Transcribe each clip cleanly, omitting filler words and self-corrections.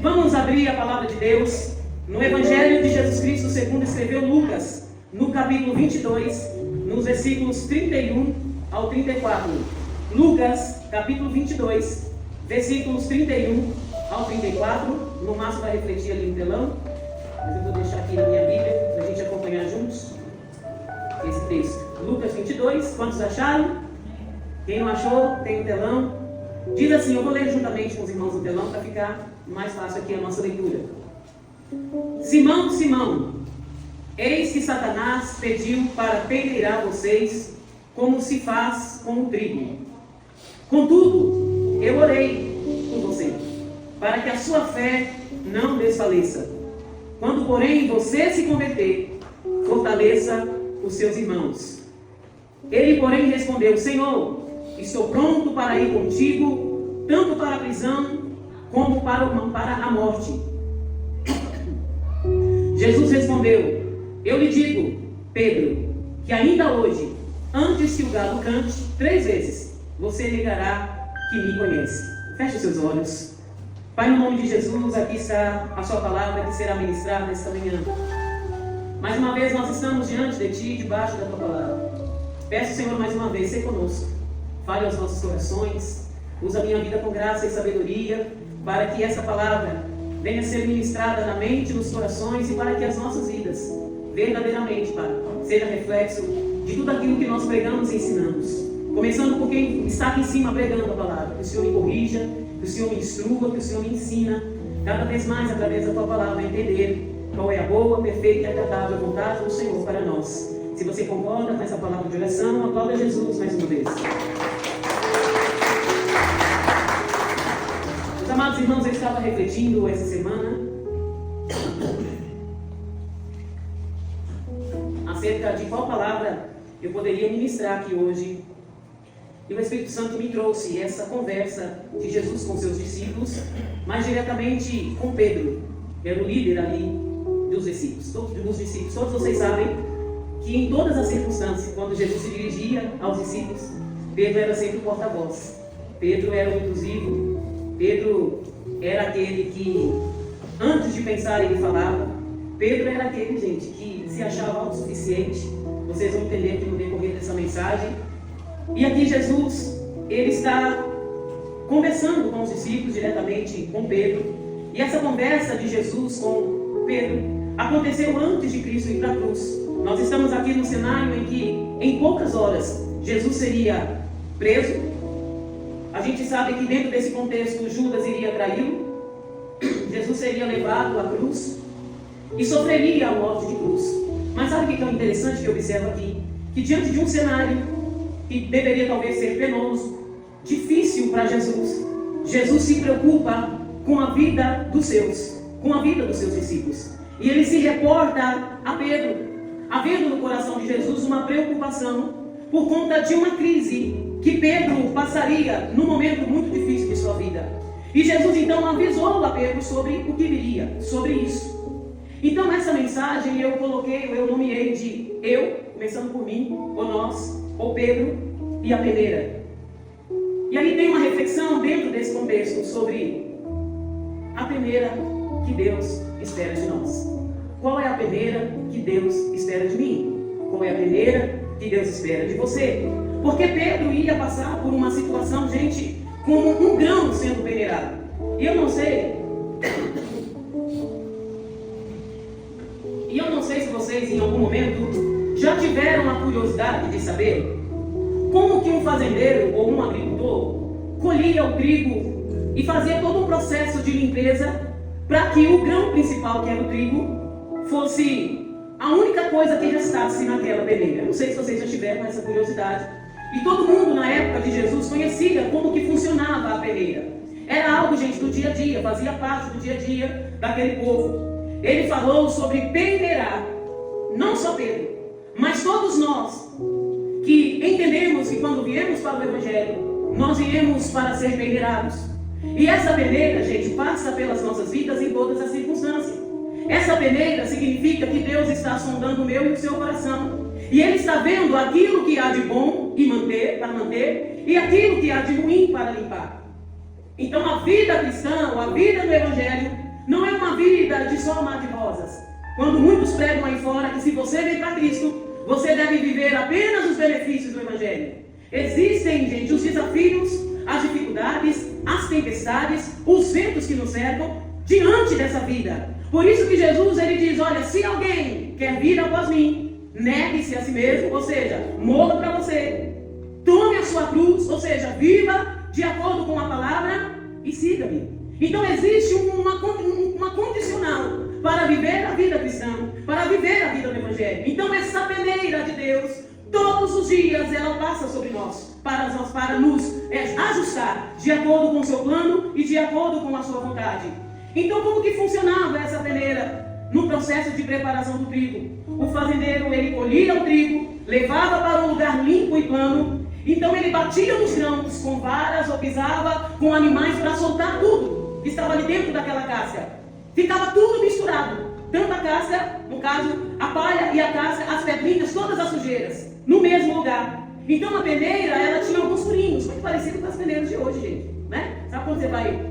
Vamos abrir a palavra de Deus no Evangelho de Jesus Cristo segundo escreveu Lucas, no capítulo 22, nos versículos 31 ao 34. Lucas, capítulo 22, versículos 31 ao 34. No máximo vai refletir ali no telão, mas eu vou deixar aqui na minha Bíblia para a gente acompanhar juntos esse texto. Lucas 22, quantos acharam? Quem não achou, tem o telão. Diz assim, eu vou ler juntamente com os irmãos no telão para ficar mais fácil aqui a nossa leitura. Simão, Simão, eis que Satanás pediu para peneirar vocês, como se faz com o trigo. Contudo, eu orei por você, para que a sua fé não desfaleça. Quando, porém, você se converter, fortaleça os seus irmãos. Ele, porém, respondeu, Senhor, estou pronto para ir contigo, tanto para a prisão, como para a morte. Jesus respondeu, eu lhe digo, Pedro, que ainda hoje, antes que o galo cante 3 vezes, você negará que me conhece. Feche os seus olhos. Pai, no nome de Jesus, aqui está a sua palavra que será ministrada esta manhã. Mais uma vez nós estamos diante de Ti, debaixo da Tua palavra. Peço, Senhor, mais uma vez, ser conosco. Fale aos nossos corações. Usa a minha vida com graça e sabedoria, para que essa palavra venha a ser ministrada na mente, nos corações, e para que as nossas vidas, verdadeiramente, Pai, seja reflexo de tudo aquilo que nós pregamos e ensinamos. Começando por quem está aqui em cima pregando a palavra. Que o Senhor me corrija, que o Senhor me instrua, que o Senhor me ensina, cada vez mais através da Tua palavra, a entender qual é a boa, perfeita e agradável vontade do Senhor para nós. Se você concorda com essa palavra de oração, aplauda Jesus mais uma vez. Meus amados irmãos, eu estava refletindo essa semana acerca de qual palavra eu poderia ministrar aqui hoje. E o Espírito Santo me trouxe essa conversa de Jesus com seus discípulos, mais diretamente com Pedro, que era o líder ali dos discípulos. Todos vocês sabem que em todas as circunstâncias, quando Jesus se dirigia aos discípulos, Pedro era sempre o porta-voz. Pedro era o inclusivo. Pedro era aquele que, antes de pensar, ele falava. Pedro era aquele, gente, que se achava autossuficiente. Vocês vão entender aqui no decorrer dessa mensagem. E aqui Jesus, ele está conversando com os discípulos, diretamente com Pedro. E essa conversa de Jesus com Pedro aconteceu antes de Cristo ir para a cruz. Nós estamos aqui no cenário em que, em poucas horas, Jesus seria preso. A gente sabe que dentro desse contexto, Judas iria traí-lo. Jesus seria levado à cruz e sofreria a morte de cruz. Mas sabe o que é interessante que eu observo aqui? Que diante de um cenário que deveria talvez ser penoso, difícil para Jesus, Jesus se preocupa com a vida dos seus, com a vida dos seus discípulos. E ele se reporta a Pedro, havendo no coração de Jesus uma preocupação por conta de uma crise que Pedro passaria num momento muito difícil de sua vida. E Jesus então avisou a Pedro sobre o que viria, sobre isso. Então nessa mensagem eu nomeei de eu, começando por mim, ou nós, ou Pedro e a peneira. E aí tem uma reflexão dentro desse contexto sobre a peneira que Deus espera de nós. Qual é a peneira que Deus espera de mim? Qual é a peneira que Deus espera de você? Porque Pedro ia passar por uma situação, gente, como um grão sendo peneirado. E eu não sei se vocês em algum momento já tiveram a curiosidade de saber como que um fazendeiro ou um agricultor colhia o trigo e fazia todo um processo de limpeza para que o grão principal, que era o trigo, fosse a única coisa que restasse naquela peneira. Não sei se vocês já tiveram essa curiosidade. E todo mundo na época de Jesus conhecia como que funcionava a peneira. Era algo, gente, do dia a dia, fazia parte do dia a dia daquele povo. Ele falou sobre peneirar, não só Pedro, mas todos nós que entendemos que quando viemos para o Evangelho, nós viemos para ser peneirados. E essa peneira, gente, passa pelas nossas vidas em todas as circunstâncias. Essa peneira significa que Deus está sondando o meu e o seu coração. E Ele está vendo aquilo que há de bom para manter, e aquilo que há de ruim para limpar. Então a vida cristã, a vida do Evangelho, só amar de rosas. Quando muitos pregam aí fora que se você vem para Cristo, você deve viver apenas os benefícios do Evangelho. Existem, gente, os desafios, as dificuldades, as tempestades, os ventos que nos cercam diante dessa vida. Por isso que Jesus, ele diz, olha, se alguém quer vir após mim, negue-se a si mesmo, ou seja, morra para você. Tome a sua cruz, ou seja, viva de acordo com a palavra e siga-me. Então existe uma condicional para viver a vida cristã, para viver a vida do Evangelho. Então essa peneira de Deus, todos os dias ela passa sobre nós, para nos ajustar de acordo com o seu plano e de acordo com a sua vontade. Então como que funcionava essa peneira no processo de preparação do trigo? O fazendeiro, ele colhia o trigo, levava para um lugar limpo e plano. Então ele batia nos grãos com varas ou pisava com animais para soltar tudo que estava ali dentro daquela casca. Ficava tudo misturado, tanto a casca, no caso, a palha e a casca, as pedrinhas, todas as sujeiras, no mesmo lugar. Então a peneira, ela tinha alguns furinhos, muito parecido com as peneiras de hoje, gente, né? Sabe quando você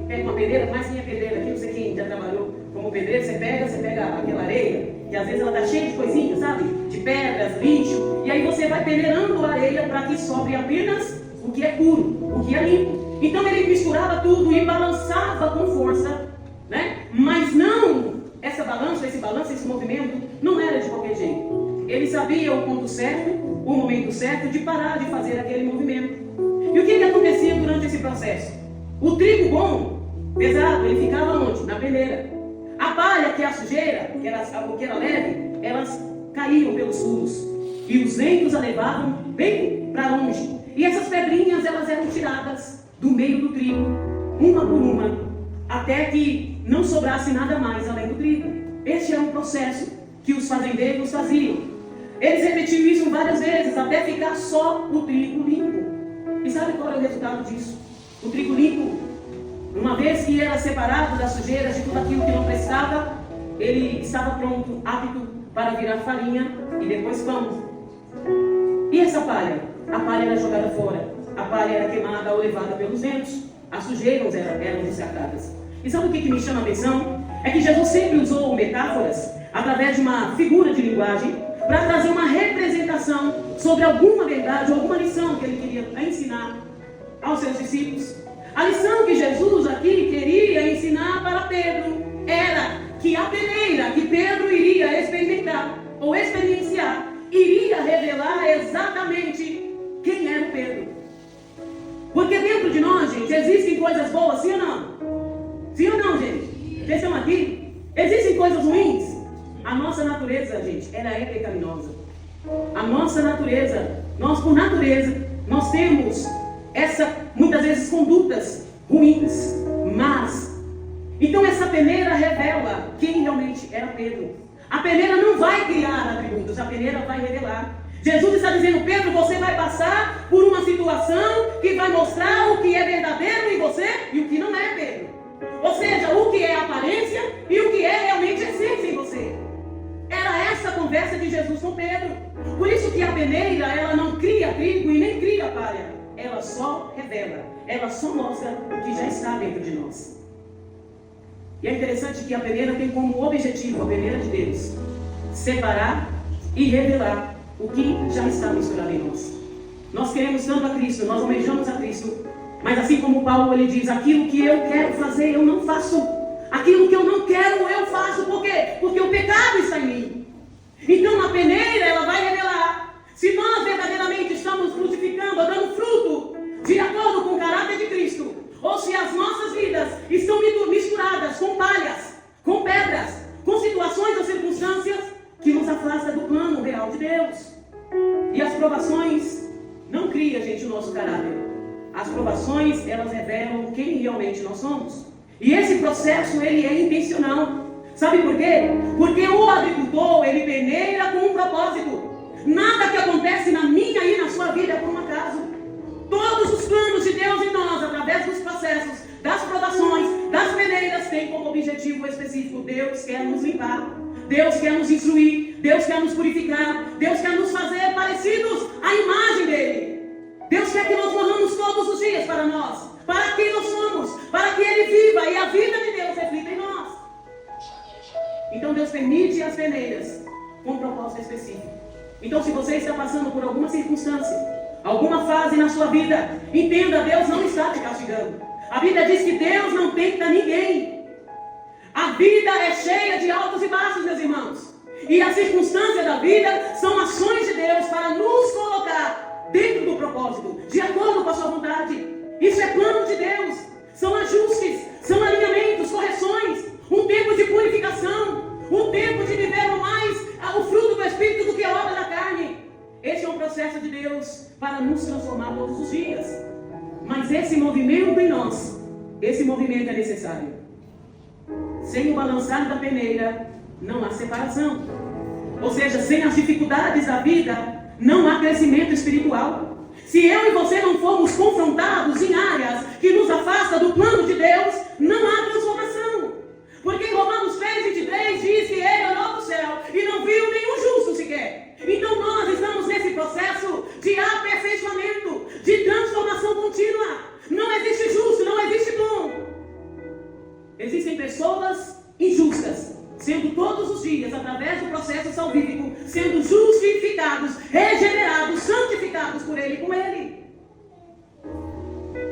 pega uma pedreira, mais minha pedreira aqui, não sei quem já trabalhou como pedreiro, você pega aquela areia, que às vezes ela está cheia de coisinhas, sabe? De pedras, lixo, e aí você vai peneirando a areia para que sobre apenas o que é puro, o que é limpo. Então ele misturava tudo e balançava com força, né? Mas não, esse movimento não era de qualquer jeito. Ele sabia o ponto certo, o momento certo de parar de fazer aquele movimento. E o que acontecia durante esse processo? O trigo bom, pesado, ele ficava onde? Na peneira. A palha, que é a sujeira, que era leve, elas caíam pelos furos. E os ventos a levavam bem para longe. E essas pedrinhas, elas eram tiradas do meio do trigo, uma por uma, até que não sobrasse nada mais além do trigo. Este era um processo que os fazendeiros faziam. Eles repetiam isso várias vezes, até ficar só o trigo limpo. E sabe qual é o resultado disso? O trigo limpo, uma vez que era separado das sujeiras, de tudo aquilo que não prestava, ele estava pronto, apto para virar farinha e depois pão. E essa palha? A palha era jogada fora. A palha era queimada ou levada pelos ventos. As sujeiras eram descartadas. E sabe o que me chama a atenção? É que Jesus sempre usou metáforas, através de uma figura de linguagem, para trazer uma representação sobre alguma verdade, alguma lição que ele queria ensinar aos seus discípulos. A lição que Jesus aqui queria ensinar para Pedro era que a peneira que Pedro iria experimentar ou experienciar iria revelar exatamente quem era o Pedro. Porque dentro de nós, gente, existem coisas boas, sim ou não? Sim ou não, gente? Vocês estão aqui? Existem coisas ruins? A nossa natureza, gente, ela é pecaminosa. A nossa natureza, nós por natureza, nós temos muitas vezes condutas ruins, más. Então essa peneira revela quem realmente era Pedro. A peneira não vai criar atributos, a peneira vai revelar. Jesus está dizendo, Pedro, você vai passar por uma situação que vai mostrar o que é verdadeiro em você e o que não é, Pedro. Ou seja, o que é aparência e o que é realmente essência em você. Era essa a conversa de Jesus com Pedro. Por isso que a peneira, ela não cria trigo e nem cria palha. Ela só revela, ela só mostra o que já está dentro de nós. E é interessante que a peneira tem como objetivo, a peneira de Deus, separar e revelar o que já está misturado em nós. Nós queremos tanto a Cristo, nós almejamos a Cristo, mas assim como Paulo, ele diz, aquilo que eu quero fazer, eu não faço. Aquilo que eu não quero, eu faço. Por quê? Porque o pecado está em mim. Então a peneira, ela vai revelar se nós verdadeiramente estamos frutificando, dando fruto de acordo com o caráter de Cristo, ou se as nossas vidas estão misturadas com palhas, com pedras, com situações ou circunstâncias que nos afastam do plano real de Deus. E as provações não criam, gente, o nosso caráter. As provações, elas revelam quem realmente nós somos. E esse processo, ele é intencional. Sabe por quê? Porque o agricultor, ele peneira com um propósito. Nada que acontece na minha e na sua vida é por um acaso. Todos os planos de Deus em nós, através dos processos, das provações, das peneiras, têm como objetivo específico. Deus quer nos limpar. Deus quer nos instruir. Deus quer nos purificar. Deus quer nos fazer parecidos à imagem dele. Deus quer que nós morramos todos os dias para nós, para quem nós somos, para que ele viva e a vida de Deus reflita em nós. Deus permite as peneiras com um propósito específico. Então, se você está passando por alguma circunstância, alguma fase na sua vida, entenda, Deus não está te castigando. A Bíblia diz que Deus não tenta ninguém. A vida é cheia de altos e baixos, meus irmãos. E a circunstância da vida são ações de Deus para nos colocar dentro do propósito, de acordo com a sua vontade. Isso é plano de Deus. São ajustes, são alinhamentos, correções, um tempo de purificação, um tempo de viver mais o fruto do Espírito do que a obra da carne. Esse é um processo de Deus para nos transformar todos os dias. Mas esse movimento em nós, esse movimento é necessário. Sem o balançar da peneira, não há separação. Ou seja, sem as dificuldades da vida, não há crescimento espiritual. Se eu e você não formos confrontados em áreas que nos afastam do plano de Deus, não há transformação. Porque em Romanos 3:23 diz que ele olhou para o céu e não viu nenhum justo sequer. Então nós estamos nesse processo de aperfeiçoamento, de transformação contínua. Não existe justo, não existe bom. Existem pessoas injustas, sendo todos os dias, através do processo salvífico, sendo justificados, regenerados, santificados por Ele e com Ele.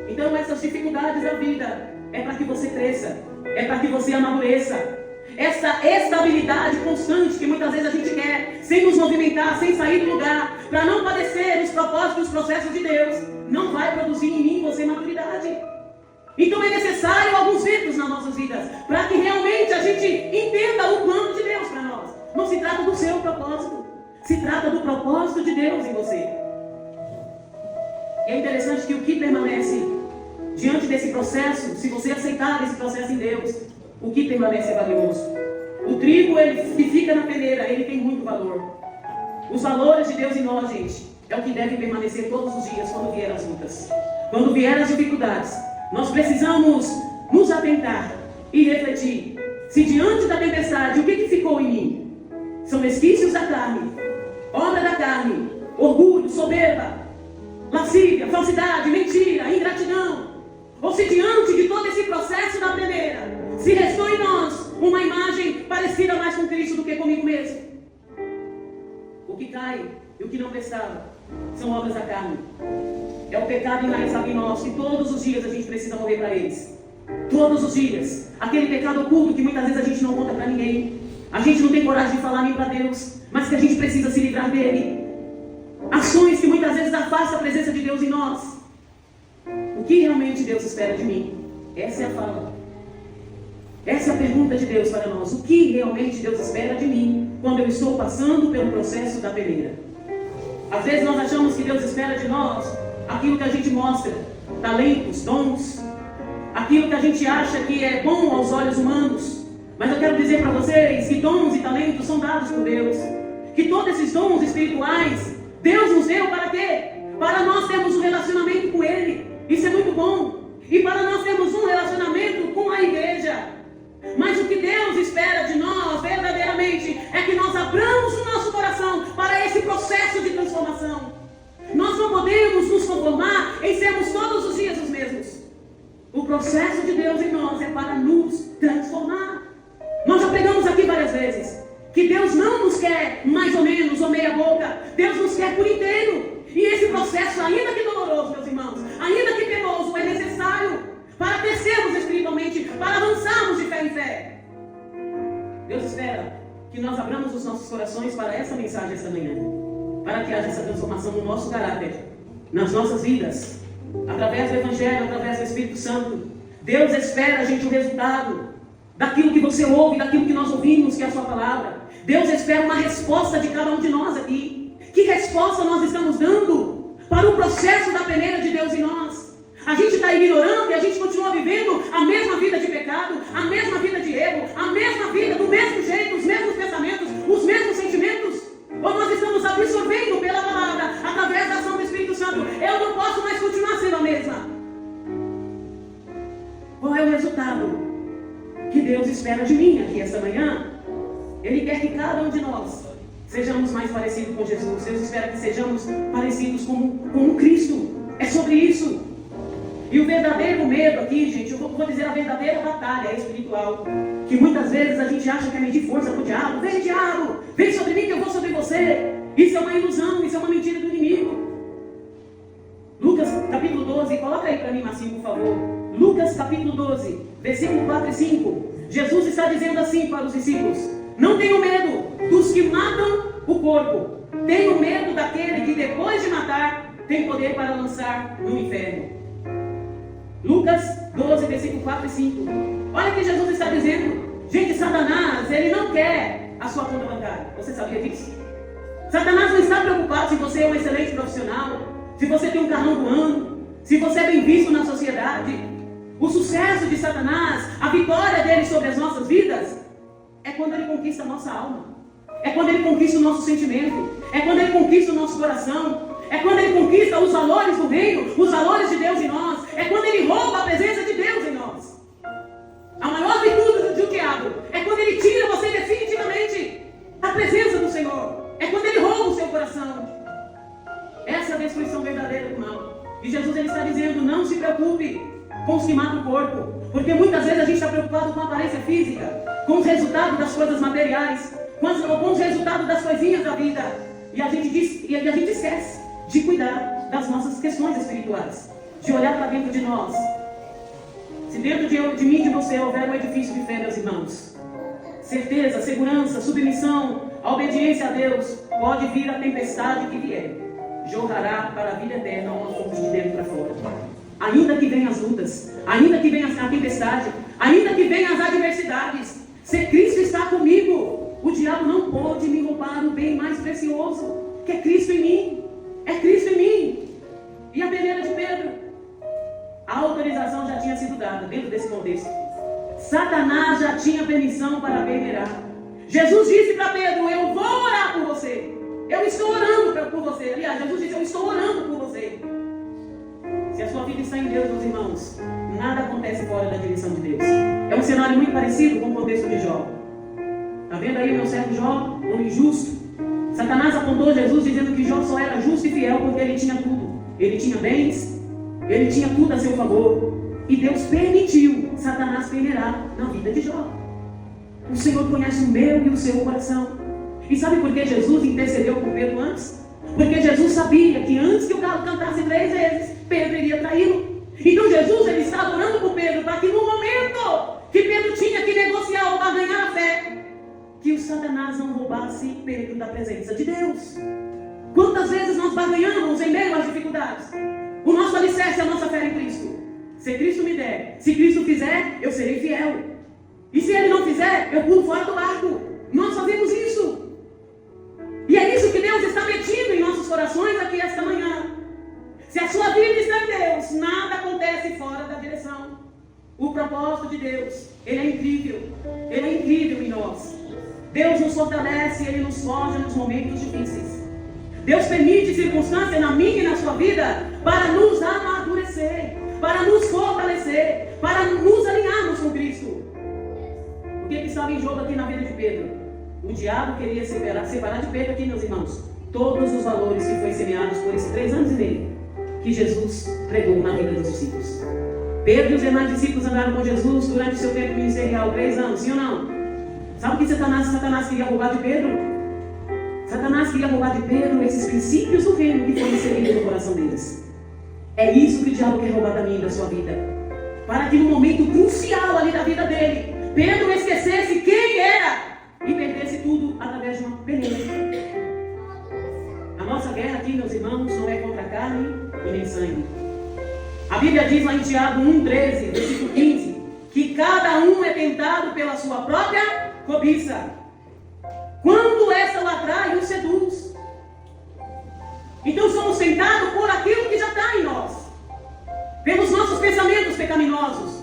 Então essas dificuldades da vida é para que você cresça, é para que você amadureça. Essa estabilidade constante que muitas vezes a gente quer, sem nos movimentar, sem sair do lugar, para não padecer os propósitos, os processos de Deus, não vai produzir em mim você maturidade. Então é necessário alguns ventos nas nossas vidas, para que realmente a gente entenda o plano de Deus para nós. Não se trata do seu propósito, se trata do propósito de Deus em você. E é interessante que o que permanece diante desse processo, se você aceitar esse processo em Deus, o que permanece é valioso. O trigo, ele que fica na peneira, ele tem muito valor. Os valores de Deus em nós, gente, é o que deve permanecer todos os dias quando vier as lutas, quando vier as dificuldades. Nós precisamos nos atentar e refletir. Se diante da tempestade, o que ficou em mim? São resquícios da carne, obra da carne, orgulho, soberba, lascívia, falsidade, mentira, ingratidão. Ou se diante de todo esse processo da peneira, se restou em nós uma imagem parecida mais com Cristo do que comigo mesmo. O que cai e o que não prestava são obras da carne. É o pecado enraizado em nós, que todos os dias a gente precisa morrer para eles. Todos os dias. Aquele pecado oculto que muitas vezes a gente não conta para ninguém. A gente não tem coragem de falar nem para Deus, mas que a gente precisa se livrar dele. Ações que muitas vezes afastam a presença de Deus em nós. O que realmente Deus espera de mim? Essa é a fala. Essa é a pergunta de Deus para nós. O que realmente Deus espera de mim quando eu estou passando pelo processo da peneira? Às vezes nós achamos que Deus espera de nós aquilo que a gente mostra, talentos, dons, aquilo que a gente acha que é bom aos olhos humanos. Mas eu quero dizer para vocês que dons e talentos são dados por Deus. Que todos esses dons espirituais, Deus nos deu para quê? Para nós termos um relacionamento com Ele. Isso é muito bom. E para nós termos um relacionamento com a igreja. Mas o que Deus espera de nós, verdadeiramente, é que nós abramos o nosso coração para esse processo de transformação. Nós não podemos nos conformar em sermos todos os dias os mesmos. O processo de Deus em nós é para nos transformar. Nós já pregamos aqui várias vezes que Deus não nos quer mais ou menos, ou meia boca. Deus nos quer por inteiro. E esse processo, ainda que doloroso, meus irmãos, ainda que penoso, é necessário para crescermos espiritualmente, para avançarmos de fé em fé. Deus espera que nós abramos os nossos corações para essa mensagem esta manhã, para que haja essa transformação no nosso caráter, nas nossas vidas, através do Evangelho, através do Espírito Santo. Deus espera, gente, o resultado daquilo que você ouve, daquilo que nós ouvimos, que é a sua palavra. Deus espera uma resposta de cada um de nós aqui. Que resposta nós estamos dando para o processo da peneira de Deus em nós? A gente está ignorando e a gente continua vivendo a mesma vida de pecado, a mesma vida de erro, a mesma vida do mesmo jeito, os mesmos pensamentos, os mesmos sentimentos? Ou nós estamos absorvendo pela palavra, através da ação do Espírito Santo? Eu não posso mais continuar sendo a mesma. Qual é o resultado que Deus espera de mim aqui esta manhã? Ele quer que cada um de nós sejamos mais parecidos com Jesus. Deus espera que sejamos parecidos com Cristo. É sobre isso. E o verdadeiro medo aqui, gente, eu vou dizer a verdadeira batalha espiritual, que muitas vezes a gente acha que é medir força com o diabo. Vem, diabo, vem sobre mim que eu vou sobre você. Isso é uma ilusão, isso é uma mentira do inimigo. Lucas capítulo 12, coloca aí para mim, Marcinho, por favor. Lucas capítulo 12, versículo 4 e 5. Jesus está dizendo assim para os discípulos: não tenham medo dos que matam o corpo, tenham medo daquele que depois de matar tem poder para lançar no inferno. Lucas 12, versículo 4 e 5. Olha o que Jesus está dizendo. Gente, Satanás, ele não quer a sua conta bancária. Você sabia disso? Satanás não está preocupado se você é um excelente profissional, se você tem um carrão voando, se você é bem visto na sociedade. O sucesso de Satanás, a vitória dele sobre as nossas vidas, é quando ele conquista a nossa alma. É quando ele conquista o nosso sentimento. É quando ele conquista o nosso coração. É quando ele conquista os valores do reino, os valores de Deus em nós. É quando ele rouba a presença de Deus em nós. A maior virtude do diabo é quando ele tira você definitivamente da presença do Senhor. É quando ele rouba o seu coração. Essa é a destruição verdadeira do mal. E Jesus ele está dizendo: não se preocupe com os que matam o corpo. Porque muitas vezes a gente está preocupado com a aparência física, com os resultados das coisas materiais, com os resultados das coisinhas da vida. E a gente esquece de cuidar das nossas questões espirituais, de olhar para dentro de nós. Se dentro de mim e de você houver um edifício de fé, meus irmãos, certeza, segurança, submissão, a obediência a Deus, pode vir a tempestade que vier, jorrará para a vida eterna uma fonte de dentro para fora. Ainda que venham as lutas, ainda que venha a tempestade, ainda que venham as adversidades, se Cristo está comigo, o diabo não pode me roubar o bem mais precioso, que é Cristo em mim. É Cristo em mim. E a peneira de Pedro? A autorização já tinha sido dada dentro desse contexto. Satanás já tinha permissão para peneirar. Jesus disse para Pedro: eu vou orar por você. Eu estou orando por você. Aliás, Jesus disse: eu estou orando por você. Se a sua vida está em Deus, meus irmãos, nada acontece fora da direção de Deus. É um cenário muito parecido com o contexto de Jó. Está vendo aí o meu servo Jó, um injusto? Satanás apontou Jesus dizendo que Jó só era justo e fiel porque ele tinha tudo. Ele tinha bens, ele tinha tudo a seu favor. E Deus permitiu Satanás peneirar na vida de Jó. O Senhor conhece o meu e o seu coração. E sabe por que Jesus intercedeu por Pedro antes? Porque Jesus sabia que antes que o galo cantasse 3 vezes, Pedro iria traí-lo. Então Jesus ele estava orando por Pedro para que no momento que Pedro tinha que negociar ou para ganhar a fé, que o Satanás não roubasse Pedro da presença de Deus. Quantas vezes nós barganhamos em meio às dificuldades? O nosso alicerce é a nossa fé em Cristo. Se Cristo me der, se Cristo fizer, eu serei fiel. E se Ele não fizer, eu pulo fora do barco. Nós fazemos isso. E é isso que Deus está metido em nossos corações aqui esta manhã. Se a sua vida está em Deus, nada acontece fora da direção. O propósito de Deus, Ele é incrível. Ele é incrível em nós. Deus nos fortalece, Ele nos forja nos momentos difíceis. Deus permite circunstâncias na minha e na sua vida para nos amadurecer, para nos fortalecer, para nos alinharmos com Cristo. O que estava em jogo aqui na vida de Pedro? O diabo queria separar de Pedro aqui, meus irmãos, todos os valores que foram semeados por esses 3 anos e meio que Jesus pregou na vida dos discípulos. Pedro e os demais discípulos andaram com Jesus durante o seu tempo ministerial, 3 anos, sim ou não? Sabe o que Satanás queria roubar de Pedro? Satanás queria roubar de Pedro esses princípios do reino que foram inseridos no coração deles. É isso que o diabo quer roubar da minha e da sua vida. Para que no momento crucial ali da vida dele, Pedro esquecesse quem era e perdesse tudo através de uma peneira. A nossa guerra aqui, meus irmãos, não é contra carne e nem sangue. A Bíblia diz lá em Tiago 1,13, versículo 15, que cada um é tentado pela sua própria cobiça, quando essa o atrai e o seduz. Então somos tentados por aquilo que já está em nós, pelos nossos pensamentos pecaminosos,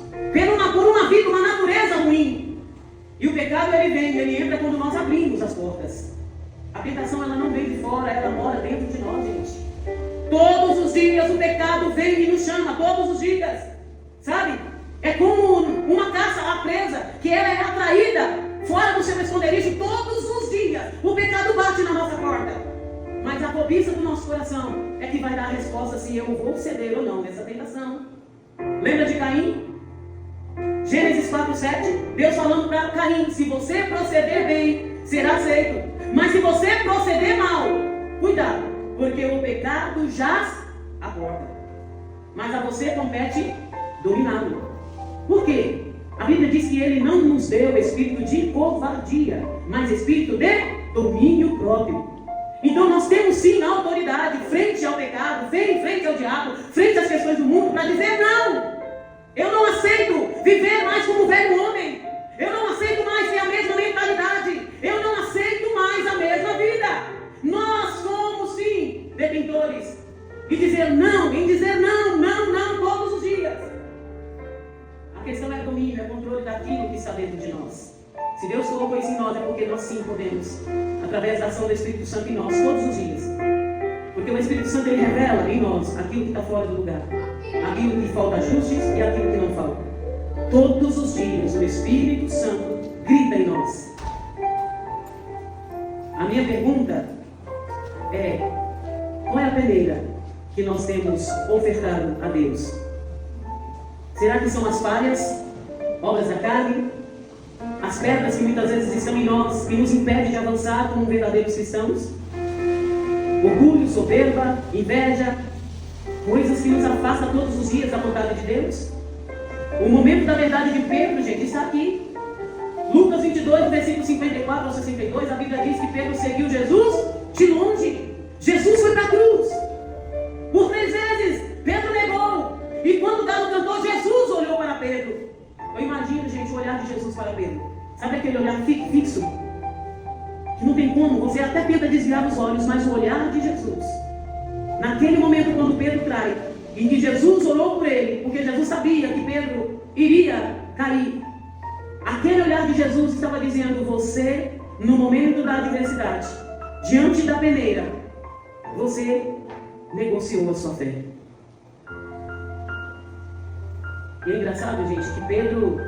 por uma vida, uma natureza ruim. E o pecado ele entra quando nós abrimos as portas. A tentação ela não vem de fora, ela mora dentro de nós, gente. Todos os dias o pecado vem e nos chama, todos os dias, sabe? É como uma caça à presa, que ela é atraída fora do seu esconderijo todos os dias. O pecado bate na nossa porta, mas a cobiça do nosso coração é que vai dar a resposta se eu vou ceder ou não nessa tentação. Lembra de Caim? Gênesis 4:7, Deus falando para Caim: se você proceder bem, será aceito. Mas se você proceder mal, cuidado, porque o pecado jaz à porta. Mas a você compete dominá-lo. Por quê? A Bíblia diz que Ele não nos deu espírito de covardia, mas espírito de domínio próprio. Então nós temos sim a autoridade frente ao pecado, frente ao diabo, frente às questões do mundo, para dizer: não, eu não aceito viver mais como velho homem, eu não aceito mais ter a mesma mentalidade, eu não aceito mais a mesma vida. Nós somos sim detentores e dizer não, em dizer não, não, não todos os dias. A questão é domínio, é controle daquilo que está dentro de nós. Se Deus colocou isso em nós, é porque nós sim podemos, através da ação do Espírito Santo em nós, todos os dias. Porque o Espírito Santo, ele revela em nós aquilo que está fora do lugar, aquilo que falta ajustes e aquilo que não falta. Todos os dias o Espírito Santo grita em nós. A minha pergunta é: qual é a peneira que nós temos ofertado a Deus? Será que são as falhas, obras da carne, as pedras que muitas vezes estão em nós, que nos impedem de avançar como verdadeiros cristãos? Orgulho, soberba, inveja, coisas que nos afastam todos os dias da vontade de Deus? O momento da verdade de Pedro, gente, está aqui. Lucas 22, versículo 54 ao 62, a Bíblia diz que Pedro seguiu Jesus de longe. Jesus foi para a cruz. Por 3 vezes, Pedro negou. E quando o galo cantou, Jesus olhou para Pedro. Eu imagino, gente, o olhar de Jesus para Pedro. Sabe aquele olhar fixo? Que não tem como, você até tenta desviar os olhos, mas o olhar de Jesus. Naquele momento, quando Pedro trai, em que Jesus orou por ele, porque Jesus sabia que Pedro iria cair. Aquele olhar de Jesus estava dizendo: você, no momento da adversidade, diante da peneira, você negociou a sua fé. E é engraçado, gente, que Pedro,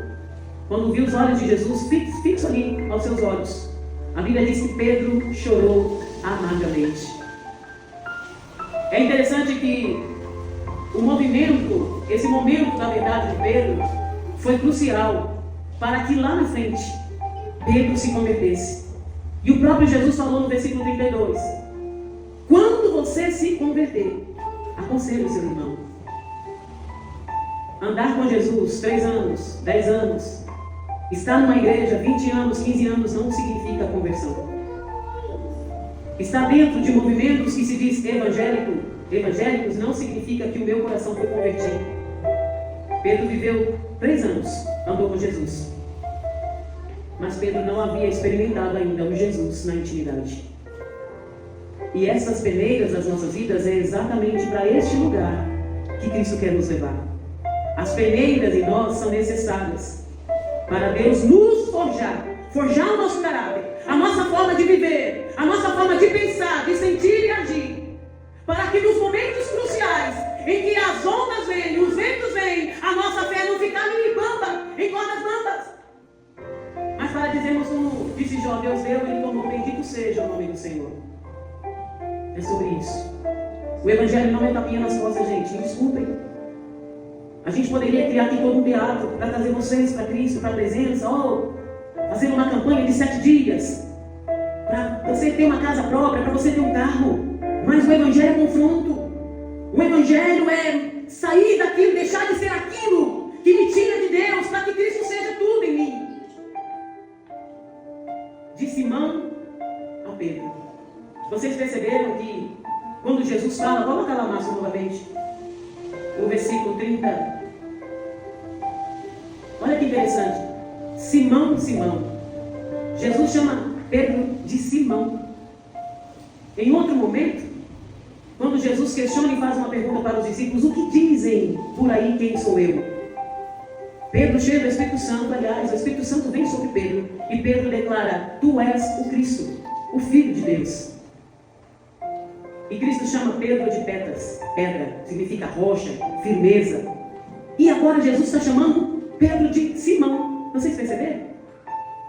quando viu os olhos de Jesus fixos ali aos seus olhos, a Bíblia diz que Pedro chorou amargamente. É interessante que esse momento da verdade de Pedro foi crucial para que lá na frente Pedro se convertesse. E o próprio Jesus falou no versículo 32: quando você se converter, aconselhe o seu irmão. Andar com Jesus 3 anos, 10 anos, estar numa igreja 20 anos, 15 anos não significa conversão. Estar dentro de movimentos que se diz evangélicos não significa que o meu coração foi convertido. Pedro viveu 3 anos, andou com Jesus. Mas Pedro não havia experimentado ainda o Jesus na intimidade. E essas peneiras das nossas vidas é exatamente para este lugar que Cristo quer nos levar. As peneiras em nós são necessárias para Deus nos forjar o nosso caráter, a nossa forma de viver, a nossa forma de pensar, de sentir e agir, para que nos momentos cruciais, em que as ondas vêm, os ventos vêm, a nossa fé não ficar em cordas bambas, mas para dizermos como disse Jó: Deus deu, Ele tomou, bendito seja o nome do Senhor. É sobre isso. O Evangelho não é tapinha nas costas, gente, me desculpem. A gente poderia criar aqui todo um teatro para trazer vocês para Cristo, para a presença, ou fazer uma campanha de 7 dias, para você ter uma casa própria, para você ter um carro. Mas o Evangelho é confronto. O Evangelho é sair daquilo, deixar de ser aquilo que me tira de Deus, para que Cristo seja tudo em mim. De Simão a Pedro. Vocês perceberam que quando Jesus fala, coloca lá, Márcio, novamente, o versículo 30. Olha que interessante. Simão, Simão. Jesus chama Pedro de Simão. Em outro momento, quando Jesus questiona e faz uma pergunta para os discípulos: o que dizem por aí, quem sou eu? Pedro, cheio do Espírito Santo, aliás, o Espírito Santo vem sobre Pedro, e Pedro declara: tu és o Cristo, o Filho de Deus. E Cristo chama Pedro de pedra, significa rocha, firmeza. E agora Jesus está chamando Pedro de Simão. Vocês perceberam?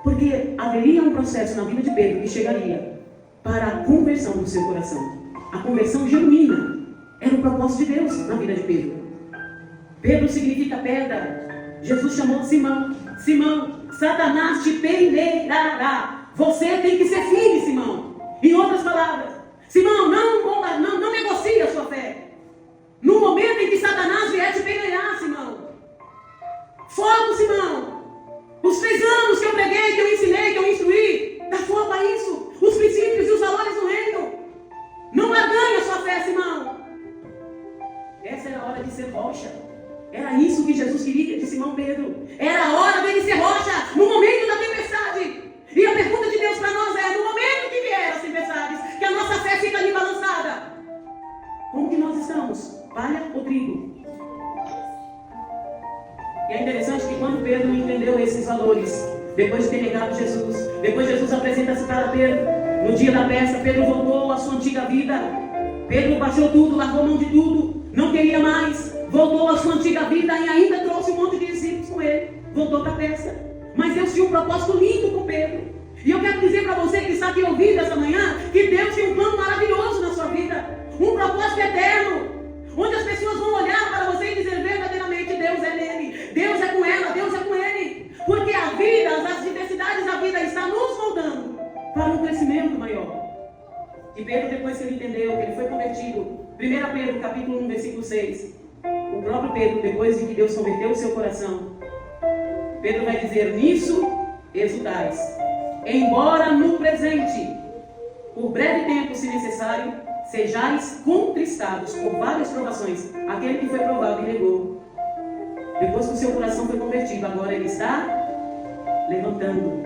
Porque haveria um processo na vida de Pedro que chegaria para a conversão do seu coração. A conversão genuína era o propósito de Deus na vida de Pedro. Pedro significa pedra. Jesus chamou Simão. Simão, Satanás te peneirará. Você tem que ser firme, Simão. Em outras palavras, Simão, não negocie a sua fé. No momento em que Satanás vier te peneirar, Simão, foco, Simão. Os 3 anos que eu preguei, que eu ensinei, que eu instruí, dá foco a isso. Os princípios e os valores do reino. Não barganhe a sua fé, Simão. Essa era a hora de ser rocha. Era isso que Jesus queria de Simão Pedro. Era a hora dele ser rocha no momento da tempestade. E a pergunta de Deus para nós é: no momento que vier as tempestades, que a nossa fé fica ali balançada, como que nós estamos? Palha ou trigo? E é interessante que quando Pedro entendeu esses valores, depois de ter negado Jesus, depois Jesus apresenta-se para Pedro, no dia da peça, Pedro voltou à sua antiga vida. Pedro baixou tudo, largou mão de tudo, não queria mais, voltou à sua antiga vida e ainda trouxe um monte de discípulos com ele. Voltou para a peça. Mas Deus tinha um propósito lindo com Pedro. E eu quero dizer para você que está aqui ouvindo essa manhã, que Deus tem um plano maravilhoso na sua vida. Um propósito eterno. Onde as pessoas vão olhar para você e dizer verdadeiramente: Deus é nele, Deus é com ela, Deus é com ele. Porque a vida, as diversidades da vida está nos moldando para um crescimento maior. E Pedro, depois que ele entendeu, que ele foi convertido, 1 Pedro capítulo 1, versículo 6, o próprio Pedro, depois de que Deus converteu o seu coração, Pedro vai dizer: nisso exultais, embora no presente, por breve tempo, se necessário, sejais contristados por várias provações. Aquele que foi provado e negou, depois que o seu coração foi convertido, agora ele está levantando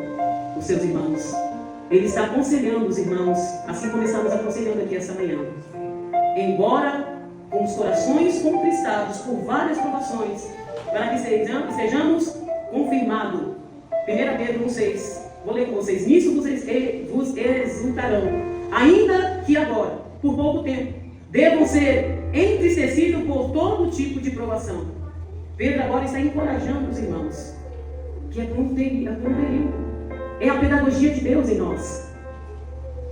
os seus irmãos. Ele está aconselhando os irmãos, assim como estamos aconselhando aqui essa manhã. Embora com os corações contristados por várias provações, para que sejamos confirmados. 1 Pedro 1,6. Vou ler com vocês. Nisso vos exultarão, ainda que agora, por pouco tempo, devam ser entristecidos por todo tipo de provação. Pedro agora está encorajando os irmãos, que é por um período. É a pedagogia de Deus em nós.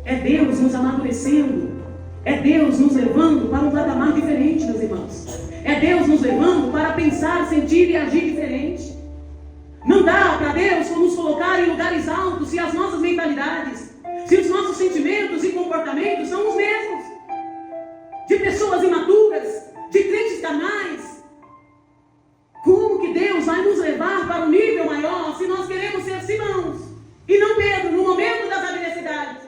É Deus nos amadurecendo. É Deus nos levando para um patamar diferente, meus irmãos. É Deus nos levando para pensar, sentir e agir diferente. Não dá para Deus nos colocar em lugares altos se as nossas mentalidades, se os nossos sentimentos e comportamentos são os mesmos. De pessoas imaturas, de crentes carnais. Como que Deus vai nos levar para um nível maior se nós queremos ser Simãos e não Pedro, no momento das adversidades?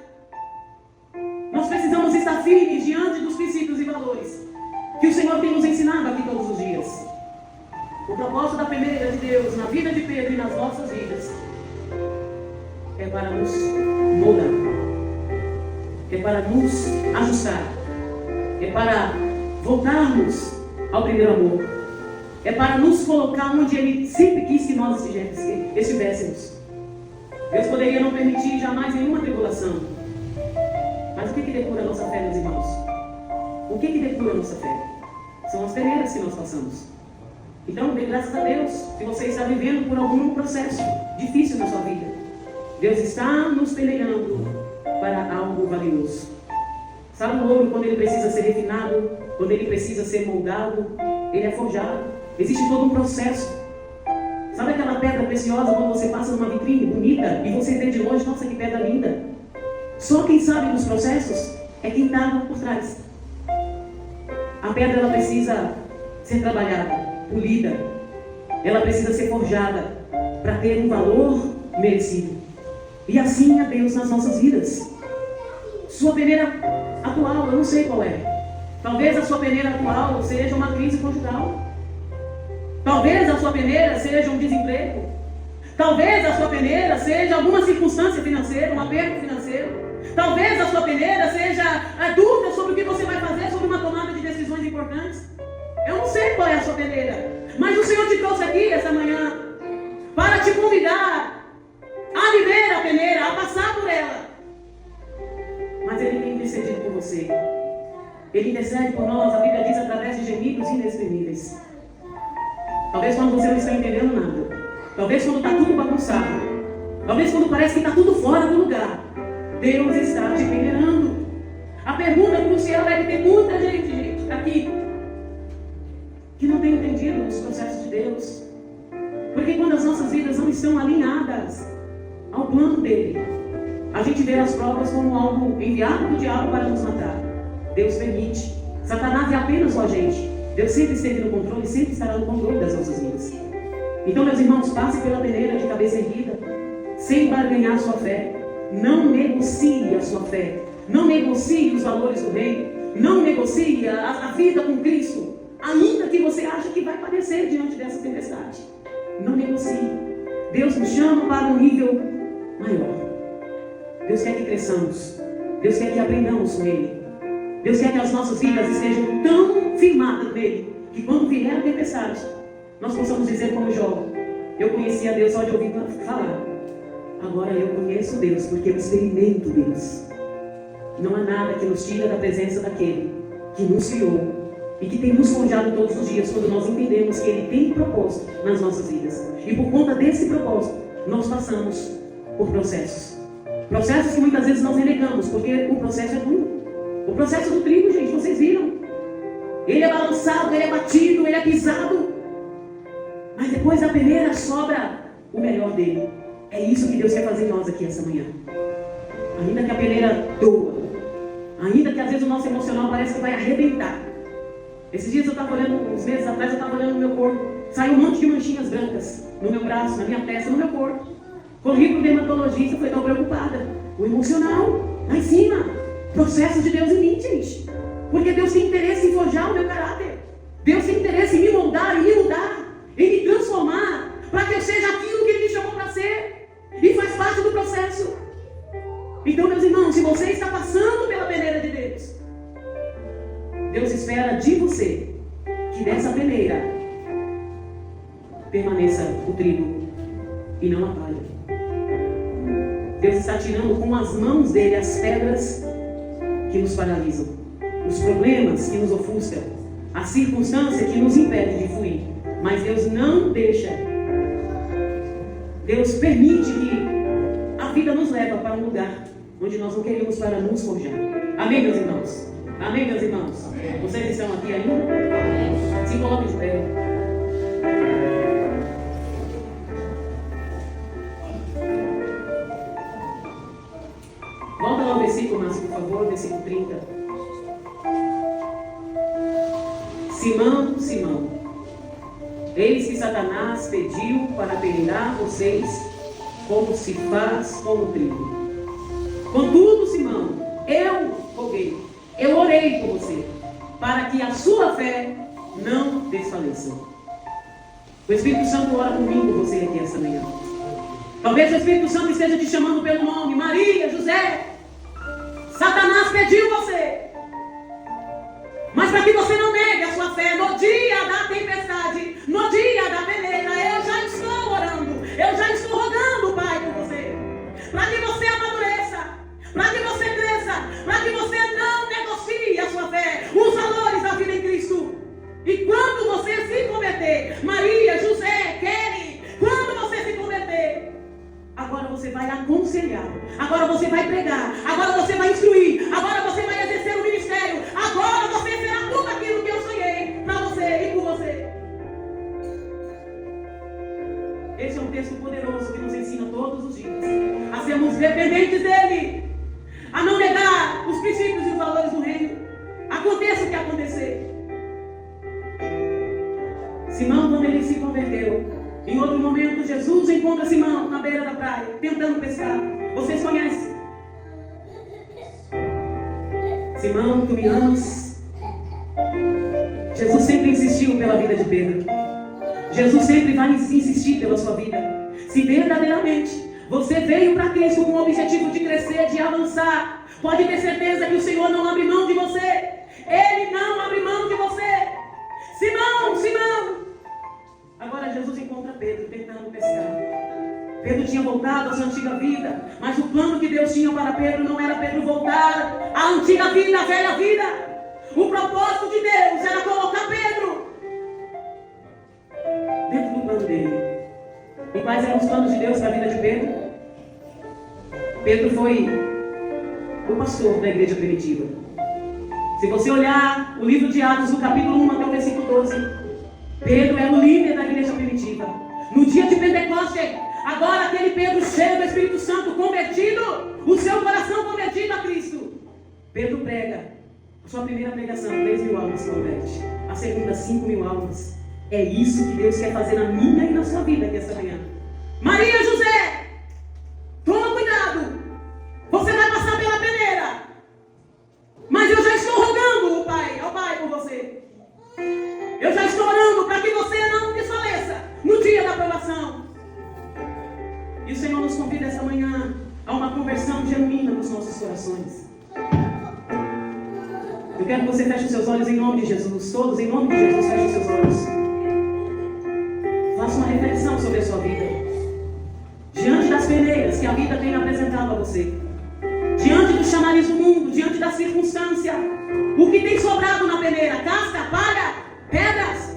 Nós precisamos estar firmes diante dos princípios e valores que o Senhor tem nos ensinado aqui todos os dias. O propósito da primeira de Deus na vida de Pedro e nas nossas vidas é para nos moldar, é para nos ajustar, é para voltarmos ao primeiro amor, é para nos colocar onde Ele sempre quis que nós estivéssemos. Deus poderia não permitir jamais nenhuma tribulação, mas o que depura a nossa fé, meus irmãos? O que depura a nossa fé? São as peneiras que nós passamos. Então, dê graças a Deus se você está vivendo por algum processo difícil na sua vida. Deus está nos peneirando para algo valioso. Sabe o ouro, quando ele precisa ser refinado, quando ele precisa ser moldado, ele é forjado. Existe todo um processo. Sabe aquela pedra preciosa quando você passa numa vitrine bonita e você vê de longe: nossa, que pedra linda. Só quem sabe dos processos é quem está por trás. A pedra, ela precisa ser trabalhada, polida. Ela precisa ser forjada para ter um valor merecido. E assim é Deus nas nossas vidas. Sua peneira atual, eu não sei qual é. Talvez a sua peneira atual seja uma crise conjugal. Talvez a sua peneira seja um desemprego. Talvez a sua peneira seja alguma circunstância financeira, um aperto financeiro. Talvez a sua peneira seja a dúvida sobre o que você vai fazer, sobre uma tomada de decisões importantes. Eu não sei qual é a sua peneira, mas o Senhor te trouxe aqui essa manhã para te convidar a viver a peneira, a passar por ela. Mas Ele tem intercedido por você. Ele intercede por nós, a Bíblia diz, através de gemidos inexprimíveis. Talvez quando você não está entendendo nada, talvez quando está tudo bagunçado, talvez quando parece que está tudo fora do lugar, Deus está te peneirando. A pergunta crucial é que tem muita gente aqui que não têm entendido os processos de Deus. Porque quando as nossas vidas não estão alinhadas ao plano dele, a gente vê as provas como algo enviado do diabo para nos matar. Deus permite. Satanás é apenas o agente. Deus sempre esteve no controle, sempre estará no controle das nossas vidas. Então, meus irmãos, passe pela peneira de cabeça erguida, sem barganhar a sua fé. Não negocie a sua fé. Não negocie os valores do reino. Não negocie a vida com Cristo, ainda que você ache que vai padecer diante dessa tempestade. Não negocie. Deus nos chama para um nível maior. Deus quer que cresçamos. Deus quer que aprendamos com Ele. Deus quer que as nossas vidas estejam tão firmadas nele, que quando vier a tempestade, nós possamos dizer como Jó: eu conheci a Deus só de ouvir falar. Agora eu conheço Deus porque eu experimento Deus. Não há nada que nos tire da presença daquele que nos criou e que tem nos forjado todos os dias, quando nós entendemos que Ele tem propósito nas nossas vidas. E por conta desse propósito, nós passamos por processos. Processos que muitas vezes nós renegamos, porque o processo é duro. O processo do trigo, gente, vocês viram? Ele é balançado, ele é batido, ele é pisado. Mas depois da peneira sobra o melhor dele. É isso que Deus quer fazer em nós aqui essa manhã. Ainda que a peneira doa, ainda que às vezes o nosso emocional parece que vai arrebentar. Esses dias eu estava olhando, uns meses atrás eu estava olhando no meu corpo. Saiu um monte de manchinhas brancas no meu braço, na minha testa, no meu corpo. Corri para o dermatologista, falei: estou preocupada. O emocional, lá em cima. Processo de Deus em mim, gente. Porque Deus tem interesse em forjar o meu caráter. Deus tem interesse em me moldar, em me mudar, em me transformar, para que eu seja aquilo que Ele me chamou para ser. E faz parte do processo. Então, meus irmãos, se você está passando pela peneira de Deus, Deus espera de você que dessa peneira permaneça o trigo e não a palha. Deus está tirando com as mãos dele as pedras que nos paralisam, os problemas que nos ofuscam, a circunstância que nos impede de fluir. Mas Deus não deixa. Deus permite que a vida nos leve para um lugar onde nós não queríamos, para nos forjar. Amém, meus irmãos? Amém, meus irmãos? Amém. Vocês estão aqui ainda? Amém. Se coloquem de pé. Volta lá ao versículo, Márcio, por favor, versículo 30. Simão, Simão, eis que Satanás pediu para peneirar vocês, como se faz com o trigo. Contudo, Simão, eu roguei, eu orei por você, para que a sua fé não desfaleça. O Espírito Santo ora por mim, por você aqui essa manhã. Talvez o Espírito Santo esteja te chamando pelo nome: Maria, José. Satanás pediu você, mas para que você não negue a sua fé no dia da tempestade, no dia da peneira, eu já estou orando, eu já estou rogando, Pai, por você, para que você amadureça, para que você cresça, para que você não negocie a sua fé, os valores da vida em Cristo. E quando você se converter, Maria, José, Kelly, quando você se converter, agora você vai aconselhar, agora você vai pregar, agora você vai instruir, agora você vai exercer o ministério, agora você será tudo aquilo que eu sonhei para você e por você. Esse é um texto poderoso que nos ensina todos os dias a sermos dependentes dele, a não negar os princípios e os valores do reino, aconteça o que acontecer. Simão, quando ele se converteu, em outro momento, Jesus encontra Simão na beira da praia, tentando pescar. Vocês conhecem? Simão, tu me amas? Jesus sempre insistiu pela vida de Pedro. Jesus sempre vai insistir pela sua vida. Se verdadeiramente você veio para Cristo com o objetivo de crescer, de avançar, pode ter certeza que o Senhor não abre mão de você. Ele não abre mão de você. Simão, Simão. Agora Jesus encontra Pedro tentando pescar. Pedro tinha voltado à sua antiga vida, mas o plano que Deus tinha para Pedro não era Pedro voltar à antiga vida, à velha vida. O propósito de Deus era colocar Pedro dentro do plano dele. E quais eram os planos de Deus para a vida de Pedro? Pedro foi o pastor da igreja primitiva. Se você olhar o livro de Atos, do capítulo 1 até o versículo 12, Pedro era o líder da igreja primitiva. No dia de Pentecostes, agora aquele Pedro cheio do Espírito Santo, convertido, o seu coração convertido a Cristo. Pedro prega, a sua primeira pregação, 3.000 almas converte. A segunda, 5.000 almas. É isso que Deus quer fazer na minha e na sua vida aqui essa manhã. Maria José, toma cuidado. Você vai passar pela peneira. Mas eu já estou rogando ao Pai por você. Eu já estou orando para que você não desfaleça no dia da provação. E o Senhor nos convida essa manhã a uma conversão genuína nos nossos corações. Eu quero que você feche os seus olhos em nome de Jesus. Todos, em nome de Jesus, feche os seus olhos. Faça uma reflexão sobre a sua vida. Diante das peneiras que a vida tem apresentado a você. Diante do chamariz do mundo, diante da circunstância. O que tem sobrado na peneira? Casca, palha, pedras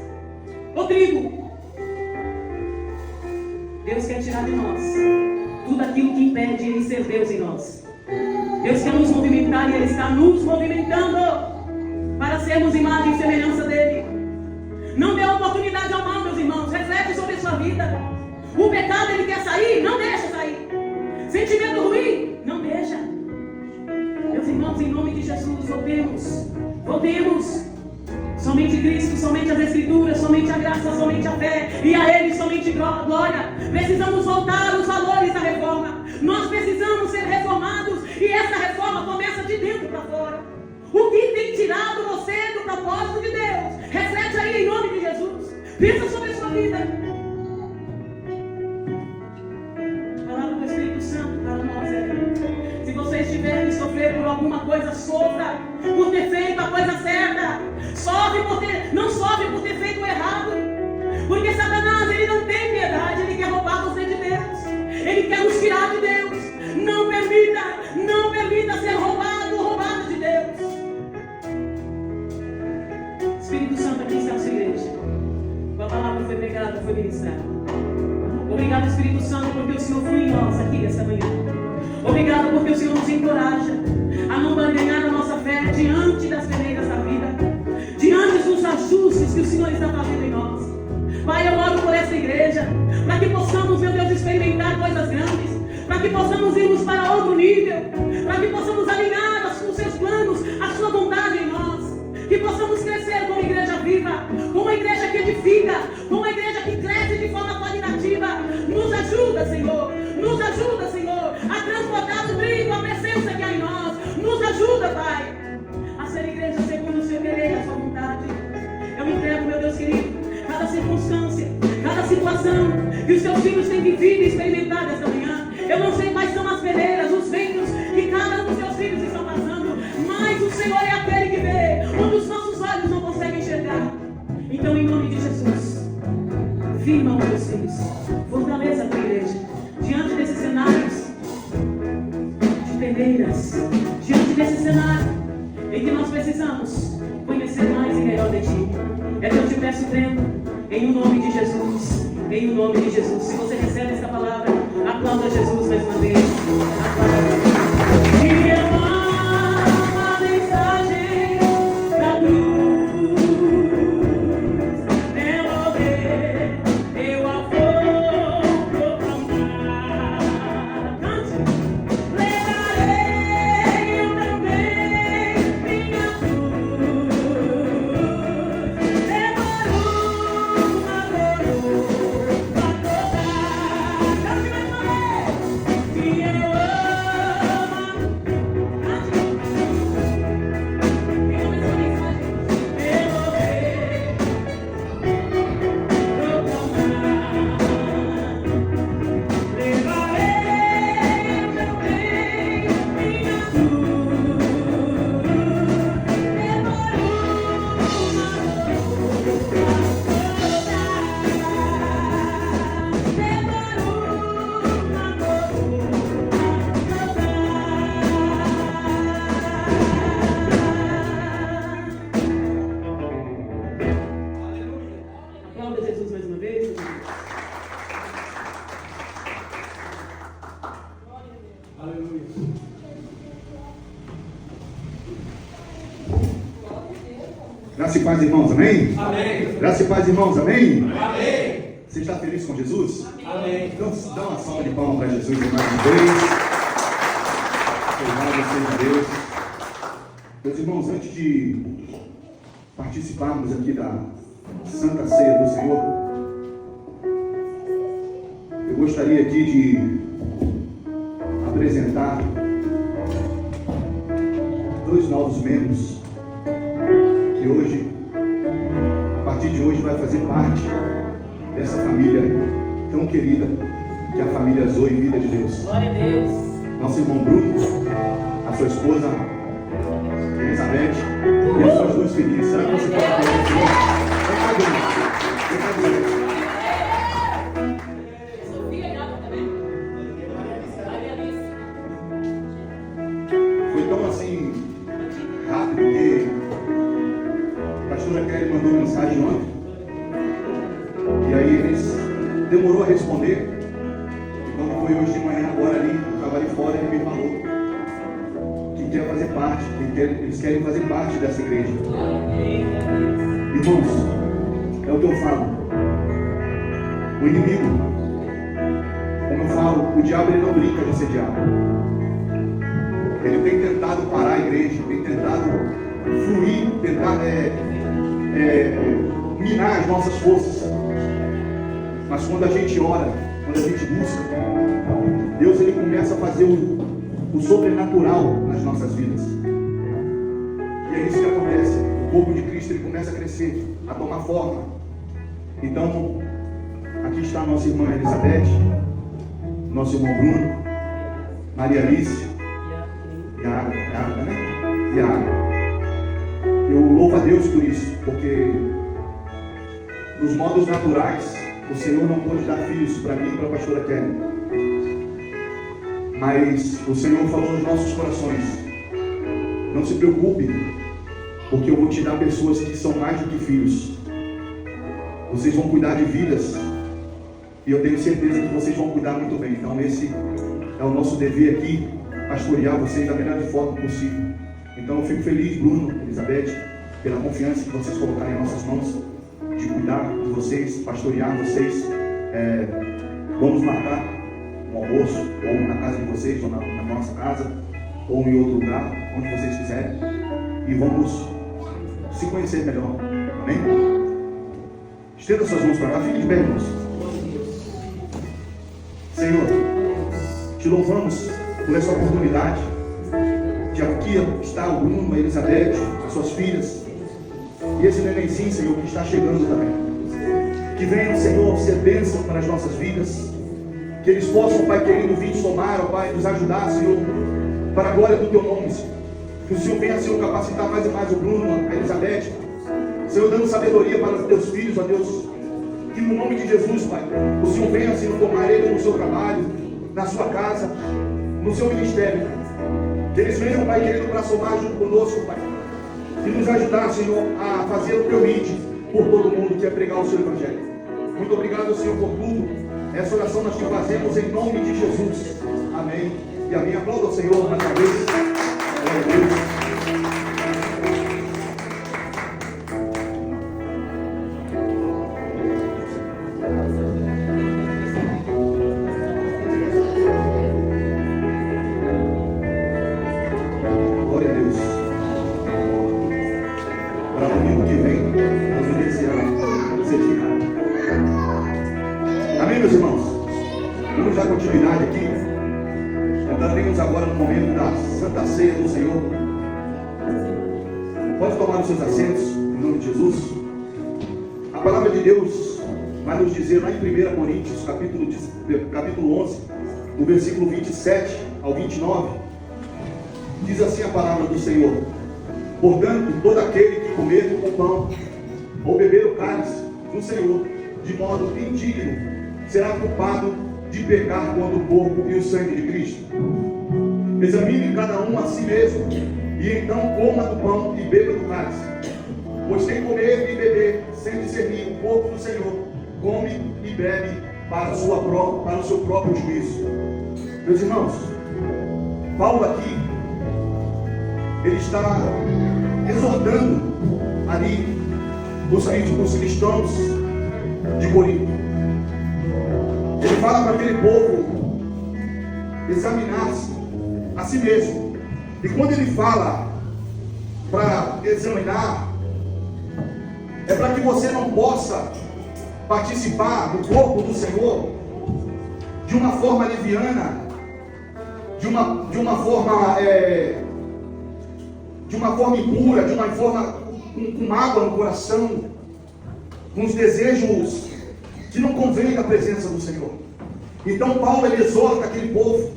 ou trigo? Deus quer tirar de nós tudo aquilo que impede Ele ser Deus em nós. Deus quer nos movimentar e Ele está nos movimentando para sermos imagem e semelhança dEle. Não dê oportunidade ao mal, meus irmãos. Reflete sobre a sua vida. O pecado, ele quer sair, não deixa sair. Sentimento ruim, não deixa. Meus irmãos, em nome de Jesus, voltemos. Somente Cristo, somente as Escrituras, somente a graça, somente a fé, e a Ele somente glória. Precisamos voltar aos valores da reforma. Nós precisamos ser reformados, e essa reforma começa de dentro para fora. O que tem tirado você do propósito de Deus? Reflete aí em nome de Jesus. Pensa sobre a sua vida. Palavra do Espírito Santo para nós é: se vocês tiverem que sofrer por alguma coisa, sofra por ter feito a coisa certa. Não sofre por ter feito o errado. Porque Satanás, ele não tem piedade. Ele quer roubar você de Deus. Ele quer nos tirar de Deus. Não permita ser roubado de Deus. Espírito Santo, aqui está a sua igreja. A palavra foi pregada, foi ministrada. Obrigado, Espírito Santo, porque o Senhor flui em nós aqui esta manhã. Obrigado porque o Senhor nos encoraja a não barganhar a nossa fé diante das peneiras da vida, diante dos ajustes que o Senhor está fazendo em nós. Pai, eu oro por essa igreja, para que possamos, meu Deus, experimentar coisas grandes, para que possamos irmos para outro nível, para que possamos alinhar os seus planos, a sua vontade em nós, que possamos crescer como igreja viva, como uma igreja que edifica, como uma igreja que cresce de forma qualitativa. Nos ajuda, Senhor, a transportar o trigo, a presença que há em nós. Nos ajuda, Pai, a ser igreja segundo o seu querer e a sua vontade. Eu entrego, meu Deus querido, cada circunstância, cada situação que os seus filhos têm vivido e experimentado esta manhã. Eu não sei quais são as peneiras, os ventos que cada um dos seus filhos estão passando, mas o Senhor é aquele que vê onde os nossos olhos não conseguem enxergar. Então, em nome de Jesus, firma os teus filhos, fortaleça a tua igreja diante desses cenários de peneiras, diante desse cenário em que nós precisamos conhecer mais e melhor de ti. É que eu te peço, crendo, em nome de Jesus, em nome de Jesus. Se você recebe esta palavra, aplauda Jesus mais uma vez. Aplauda. E a mensagem da cruz, eu vou ver, eu a vou proclamar. Cante. Levarei eu também minha cruz, levarei uma coroa pra tocar. Cante mais uma vez. Que eu Graça e paz, irmãos, amém? Amém. Graça e paz, irmãos, amém? Amém. Você está feliz com Jesus? Amém. Então, dá uma salva de palmas para Jesus mais uma vez. Louvado seja Deus. Meus irmãos, antes de participarmos aqui da Santa Ceia do Senhor, eu gostaria aqui de apresentar 2 novos membros que hoje, a partir de hoje, vai fazer parte dessa família tão querida, que é a família Zoe Vida de Deus. Glória a Deus. Nosso irmão Bruno, a sua esposa Elizabeth e as suas 2 filhinhas. Será que você pode falar o Senhor? Vem cá, Bruno. Vem cá, Elizabeth. Foi tão assim rápido que a pastora Kelly mandou mensagem ontem. E aí eles demorou a responder. E quando foi hoje de manhã, agora ali, eu estava ali fora, ele me falou que quer fazer parte, eles querem fazer parte dessa igreja. Irmãos, é o que eu falo. O inimigo, como eu falo, o diabo ele não brinca de ser diabo. Ele tem tentado parar a igreja, tem tentado fluir, tentar minar as nossas forças. Mas quando a gente ora, quando a gente busca, Deus ele começa a fazer o sobrenatural nas nossas vidas. E é isso que acontece. O corpo de Cristo ele começa a crescer, a tomar forma. Então, aqui está a nossa irmã Elizabeth, nosso irmão Bruno, Maria Alice, Iago, né? Iago. Eu louvo a Deus por isso, porque nos modos naturais, o Senhor não pôde dar filhos para mim e para a pastora Kelly. Mas o Senhor falou nos nossos corações: não se preocupe, porque eu vou te dar pessoas que são mais do que filhos. Vocês vão cuidar de vidas, e eu tenho certeza que vocês vão cuidar muito bem. Então esse é o nosso dever aqui, pastorear vocês da melhor forma possível. Então eu fico feliz, Bruno, Elizabeth, pela confiança que vocês colocaram em nossas mãos, de cuidar de vocês, pastorear vocês. Vamos marcar um almoço, ou na casa de vocês, ou na nossa casa, ou em outro lugar, onde vocês quiserem, e vamos se conhecer melhor. Amém? Estenda suas mãos para cá, fique de pé, irmãos. Senhor, te louvamos por essa oportunidade de aqui está o Bruno, a Elizabeth, as suas filhas, e esse nenenzinho, Senhor, que está chegando também. Que venham, Senhor, ser bênção para as nossas vidas. Que eles possam, Pai querido, vir somar, ó Pai, nos ajudar, Senhor, para a glória do Teu nome, Senhor. Que o Senhor venha, Senhor, capacitar mais e mais o Bruno, a Elizabeth. Senhor, dando sabedoria para os Teus filhos, ó Deus. Que no nome de Jesus, Pai, o Senhor venha, Senhor, tomar ele no seu trabalho, na sua casa, no seu ministério. Que eles venham, Pai querido, para somar junto conosco, Pai. E nos ajudar, Senhor, a fazer o Teu ID por todo mundo, que é pregar o Seu Evangelho. Muito obrigado, Senhor, por tudo. Essa oração nós te fazemos em nome de Jesus. Amém. E amém. Aplauda o Senhor mais uma vez. Glória a Deus. Seus assentos, em nome de Jesus. A palavra de Deus vai nos dizer lá em 1 Coríntios, capítulo 11, do versículo 27 ao 29, diz assim a palavra do Senhor: portanto, todo aquele que comer o pão ou beber o cálice do Senhor de modo indigno será culpado de pecar contra o corpo e o sangue de Cristo. Examine cada um a si mesmo, e então coma do pão e beba do cálice. Pois quem comer e beber sem discernir o corpo do Senhor, come e bebe para o seu próprio juízo. Meus irmãos, Paulo aqui, ele está exortando ali os cristãos de Corinto. Ele fala para aquele povo examinar-se a si mesmo. E quando ele fala para examinar, é para que você não possa participar do corpo do Senhor de uma forma leviana, de uma forma impura, de uma forma com mágoa no coração, com os desejos que não convém da presença do Senhor. Então Paulo ele exorta aquele povo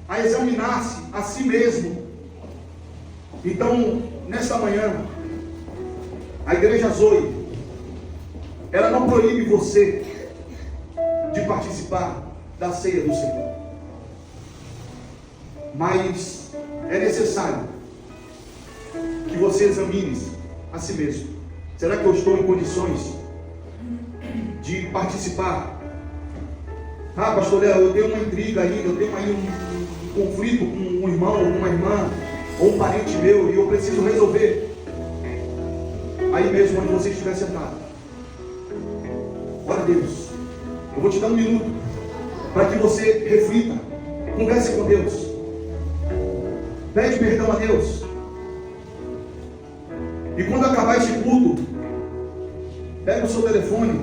a examinar-se a si mesmo. Então, nesta manhã, a igreja Zoe, ela não proíbe você de participar da ceia do Senhor, mas é necessário que você examine a si mesmo. Será que eu estou em condições de participar? Ah, pastor Léo, eu tenho uma intriga ainda, eu tenho aí um conflito com um irmão ou uma irmã, ou um parente meu, e eu preciso resolver aí mesmo onde você estiver sentado. Ora Deus, eu vou te dar um minuto para que você reflita, converse com Deus, pede perdão a Deus. E quando acabar este culto, pega o seu telefone,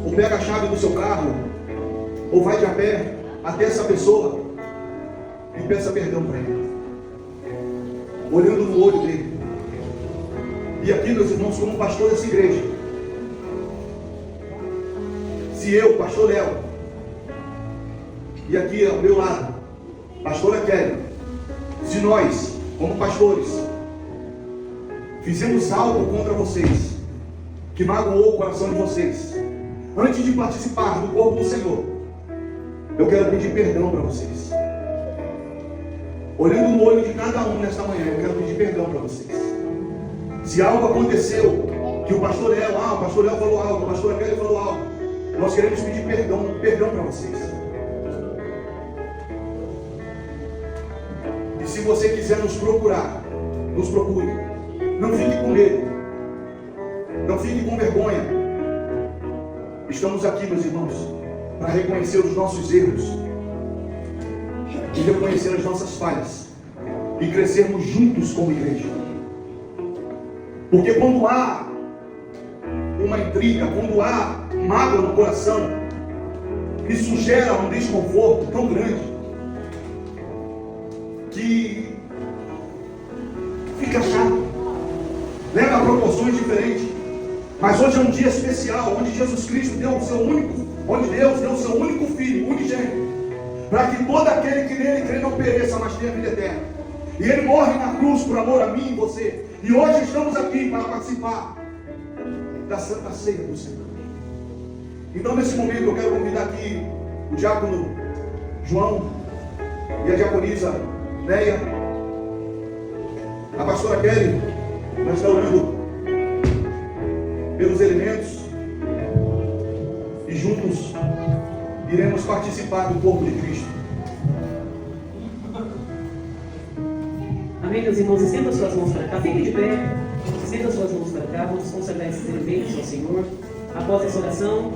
ou pega a chave do seu carro, ou vai de a pé até essa pessoa e peça perdão para ele, olhando no olho dele. E aqui, meus irmãos, como pastor dessa igreja, se eu, pastor Léo, e aqui ao meu lado, pastora Kelly, se nós, como pastores, fizemos algo contra vocês, que magoou o coração de vocês, antes de participar do corpo do Senhor, eu quero pedir perdão para vocês. Olhando no olho de cada um nesta manhã, eu quero pedir perdão para vocês. Se algo aconteceu, que o pastor Léo falou algo, a pastora Kelly falou algo, nós queremos pedir perdão para vocês. E se você quiser nos procurar, nos procure. Não fique com medo, não fique com vergonha. Estamos aqui, meus irmãos, para reconhecer os nossos erros e reconhecer as nossas falhas e crescermos juntos como igreja. Porque quando há uma intriga, quando há mágoa no coração, isso gera um desconforto tão grande que fica chato, leva a proporções diferentes. Mas hoje é um dia especial, onde Jesus Cristo deu o seu único, onde Deus deu o seu único Filho, unigênito, para que todo aquele que nele crê não pereça, mas tenha vida eterna. E Ele morre na cruz por amor a mim e você. E hoje estamos aqui para participar da Santa Ceia do Senhor. Então, nesse momento, eu quero convidar aqui o diácono João e a diaconisa Neia, a pastora Kelly, nós estamos orando pelos elementos e juntos iremos participar do corpo de Cristo. Amém, meus irmãos? Estenda as suas mãos para cá, fique de pé, estenda as suas mãos para cá, vamos consagrar esses elementos ao Senhor. Após essa oração,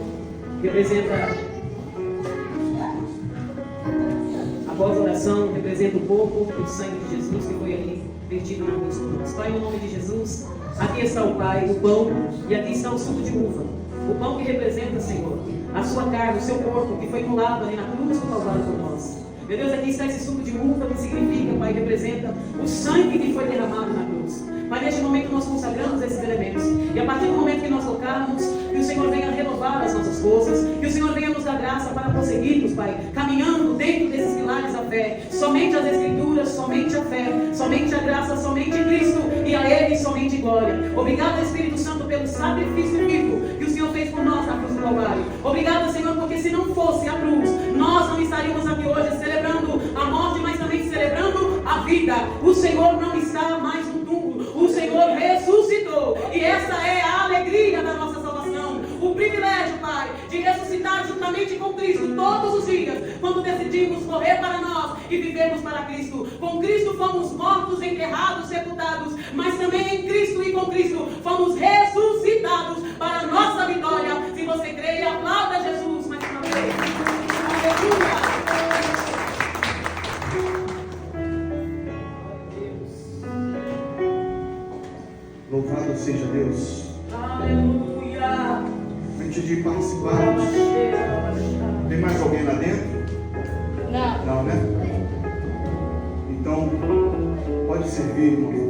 após a oração, representa o corpo e o sangue de Jesus que foi ali vertido na cruz por nós. Pai, no nome de Jesus, aqui está o Pai, o pão, e aqui está o suco de uva. O pão que representa, Senhor, a sua carne, o seu corpo, que foi imolado ali na cruz do Calvário por nós. Meu Deus, aqui está esse suco de uva que significa, Pai, representa o sangue que foi derramado na cruz. Pai, neste momento nós consagramos esses elementos. E a partir do momento que nós tocarmos, que o Senhor venha renovar as nossas forças, que o Senhor venha nos dar graça para prosseguirmos, Pai, caminhando dentro desses pilares da fé. Somente as Escrituras, somente a fé, somente a graça, somente Cristo, e a Ele somente glória. Obrigado, Espírito Santo, pelo sacrifício vivo que o Senhor fez por nós na cruz do Calvário. Obrigado, Senhor, porque se não fosse a cruz, nós não estaríamos aqui hoje celebrando a morte, mas também celebrando a vida. O Senhor não está mais no túmulo. O Senhor ressuscitou. E essa é a alegria da nossa salvação. O privilégio, Pai, de ressuscitar juntamente com Cristo todos os dias, quando decidimos morrer para nós e vivermos para Cristo. Com Cristo fomos mortos, enterrados, sepultados, mas também em Cristo e com Cristo fomos ressuscitados para a nossa vitória. Se você crê, aplauda Jesus mais uma vez. Aleluia! Louvado seja Deus. Aleluia! Antes de participarmos, tem mais alguém lá dentro? Não, né? Então, pode servir, irmão.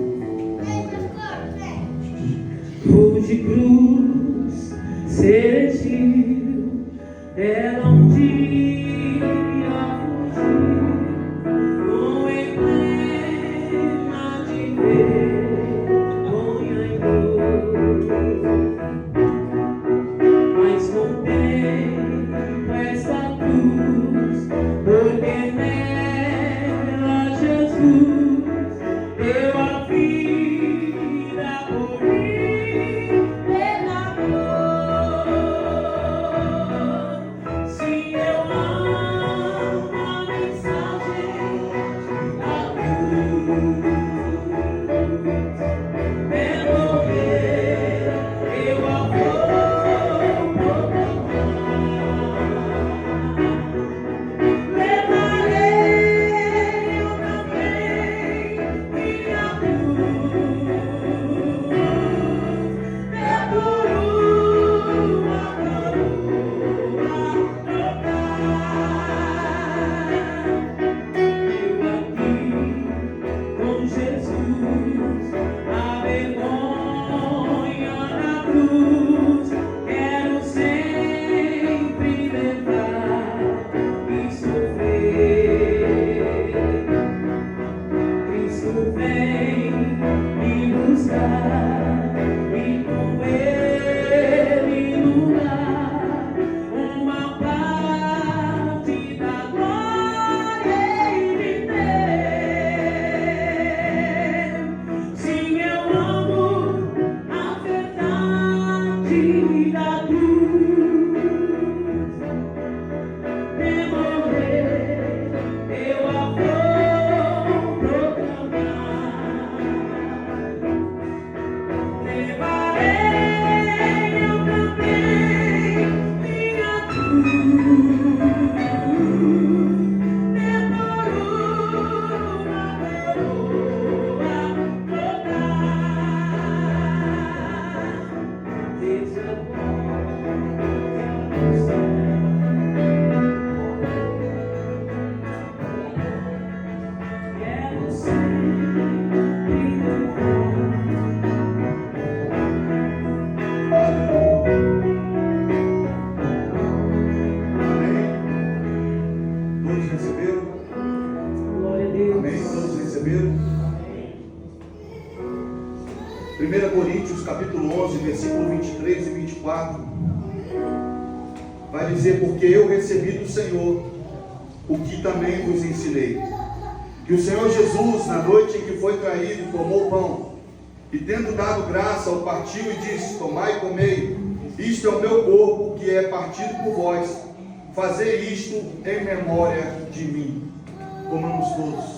Cruz de cruz, sertil, ela um dia fugiu, com emblema de vergonha e dor. Mas contemplo esta cruz, porque nela Jesus deu a vida por mim, pela dor. Se eu amo a mensagem da cruz, pelo morrer eu a vou proclamar. Levarei eu também minha cruz, é por uma coroa trocar. Eu aqui com Jesus, a vergonha na cruz, quero sempre levar e sofrer. Cristo vem me buscar e com Ele nos dar uma parte da glória e viver. Sim, eu amo a verdade da cruz. De morrer eu a vou proclamar. Levarei eu também minha cruz, é por uma coroa trocar. Desde quero sempre Amém? Todos receberam? glória a Deus. Amém? Todos receberam? 1 Coríntios capítulo 11, versículo 23 e 24 vai dizer: porque eu recebi do Senhor o que também vos ensinei, que o Senhor Jesus, na noite em que foi traído, tomou o pão e, tendo dado graça, o partiu e disse: tomai e comei, isto é o meu corpo que é partido por vós, fazei isto em memória de mim. Comamos todos.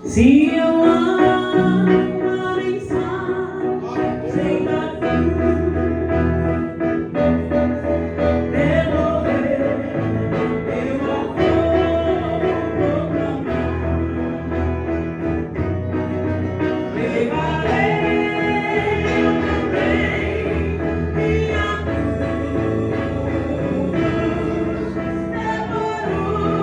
Se eu amo a mensagem da cruz, de morrer eu a vou proclamar. Levarei eu também minha cruz, é por uma coroa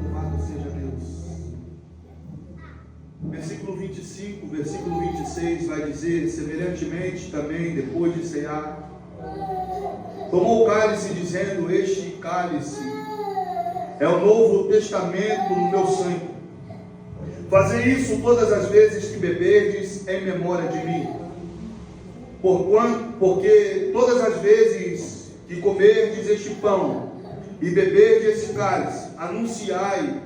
Louvado seja Deus. Versículo 25, versículo 26 vai dizer: semelhantemente também, depois de cear, tomou o cálice, dizendo: este cálice é o novo testamento no meu sangue. Fazei isso todas as vezes que beberdes em memória de mim. Porque todas as vezes que comerdes este pão e beberdes esse cálice, anunciai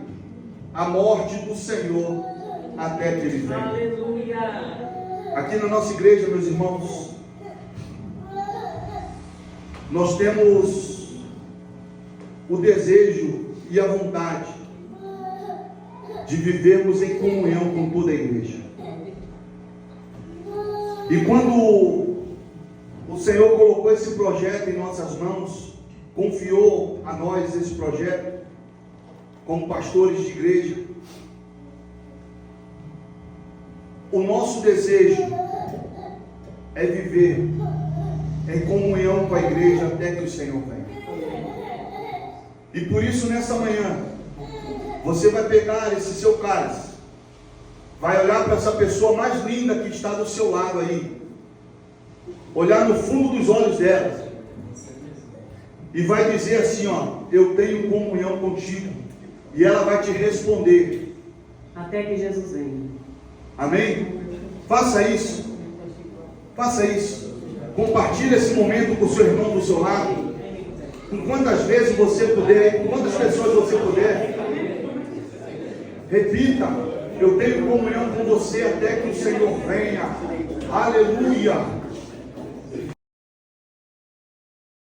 a morte do Senhor até que Ele venha. Aleluia. Aqui na nossa igreja, meus irmãos, nós temos o desejo e a vontade de vivermos em comunhão com toda a igreja. E quando o Senhor colocou esse projeto em nossas mãos, confiou a nós esse projeto, como pastores de igreja, o nosso desejo é viver em comunhão com a igreja até que o Senhor venha. E por isso, nessa manhã, você vai pegar esse seu cálice, vai olhar para essa pessoa mais linda que está do seu lado aí, olhar no fundo dos olhos dela, e vai dizer assim, ó: eu tenho comunhão contigo. E ela vai te responder: até que Jesus venha. Amém? Faça isso. Faça isso. Compartilhe esse momento com o seu irmão do seu lado. Com quantas vezes você puder, com quantas pessoas você puder. Repita: eu tenho comunhão com você até que o Senhor venha. Aleluia.